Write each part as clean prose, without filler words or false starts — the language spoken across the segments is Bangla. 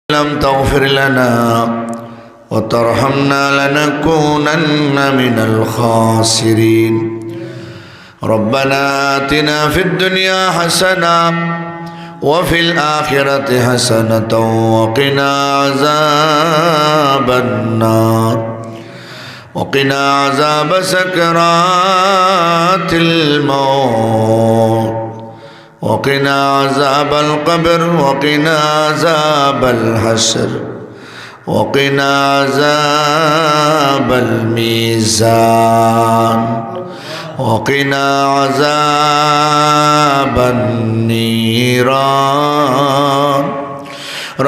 لم تغفر لنا وترحمنا لنكونن من الخاسرين. ربنا آتنا في الدنيا حسنة وفي الآخرة حسنة وقنا عذاب النار وقنا عذاب سكرات الموت وقنا عذاب القبر وقنا عذاب الحشر وقنا عذاب الميزان وقنا عذاب النيران.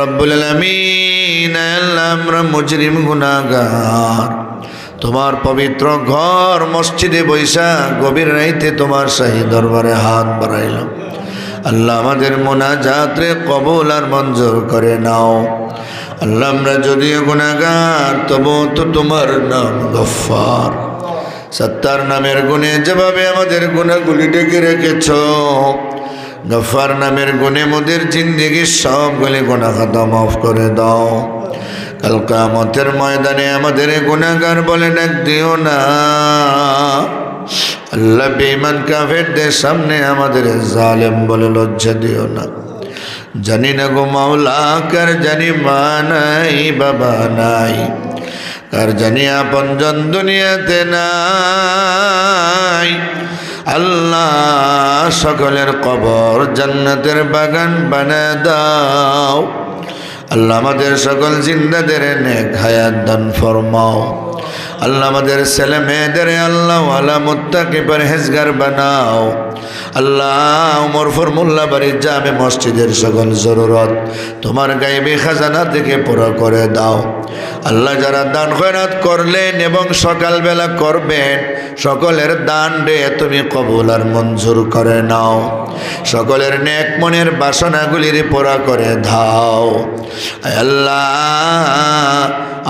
রব্বুল আলামিন, আল্লাহ আমরা মুজরিম গুনাহগার, তোমার পবিত্র ঘর মসজিদে বৈশা গভীর রাইতে তোমার শাহী দরবারে হাত বাড়াইলাম। আল্লাহ আমাদের মোনাজাত রে কবুল আর মঞ্জুর করে নাও। আল্লাহ আমরা যদিও গুনাহগার, তবু তো তোমার নাম গফফার। সত্তার নামের গুণে যেভাবে আমাদের গুনাহগুলি ঢেকে রেখেছ, গফফার নামের গুণে মোদের জিন্দেগির সবগুলি গুনাহ খাতা মাফ করে দাও। কাল কিয়ামতের ময়দানে আমাদের গুনাহগার বলে ডাক দিও না। আল্লাহ বেঈমান কাফেরদের সামনে আমাদের জালেম বলে লজ্জা দিও না। জানি না গো মাওলা, কার জানি মা নাই বাবা নাই, কার জানি আপনজন দুনিয়াতে নাই। আল্লাহ সকলের কবর জান্নাতের বাগান বানায় দাও। আল্লাহ আমাদের সকল জিন্দাদের নেক হায়াত দান ফরমাও। আল্লাহ আমাদের ছেলে মেয়েদের আল্লাহ ওয়ালা মুত্তাকি পরহেজগার বানাও। আল্লাহ উমর ফরমুল্লাহ বাড়ির জামে মসজিদের সকল জরুরত তোমার গায়েবী খাজানা থেকে পুরো করে দাও। আল্লাহ যারা দান খয়রাত করলেন এবং সকালবেলা করবেন, সকলের দান রে তুমি কবুল আর মঞ্জুর করে নাও। সকলের নেক মনের বাসনাগুলির পুরা করে দাও। আল্লাহ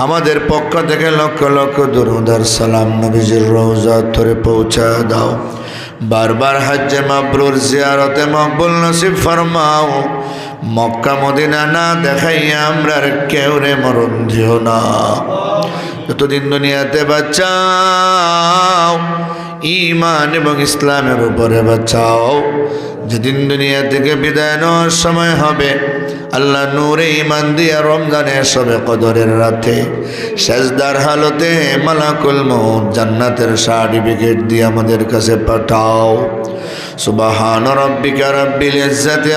আমাদের পক্ষ থেকে লক্ষ লক্ষ দুরূদ আর সালাম নবীজির রওজা ধরে পৌঁছা দাও। বারবার হজ্জে মাবরুর জিয়ারতে মকবুল নসিব ফরমাও। মক্কা মদিনা না দেখাইয়া আমরা কেউ রে মরণ দিও না। যতদিন দুনিয়াতে বাঁচাও, ঈমান এবং ইসলামের উপরে বাঁচাও। যেদিন দুনিয়া থেকে বিদায় নেওয়ার সময় হবে, আল্লাহ নূরে ঈমান দিয়া রমজানের শবে কদরের রাতে সেজদার হালতে মালাকুল মউত জান্নাতের সার্টিফিকেট দিয়ে আমাদের কাছে পাঠাও। সুবহান রাব্বিকা রাব্বিল ইজ্জাতি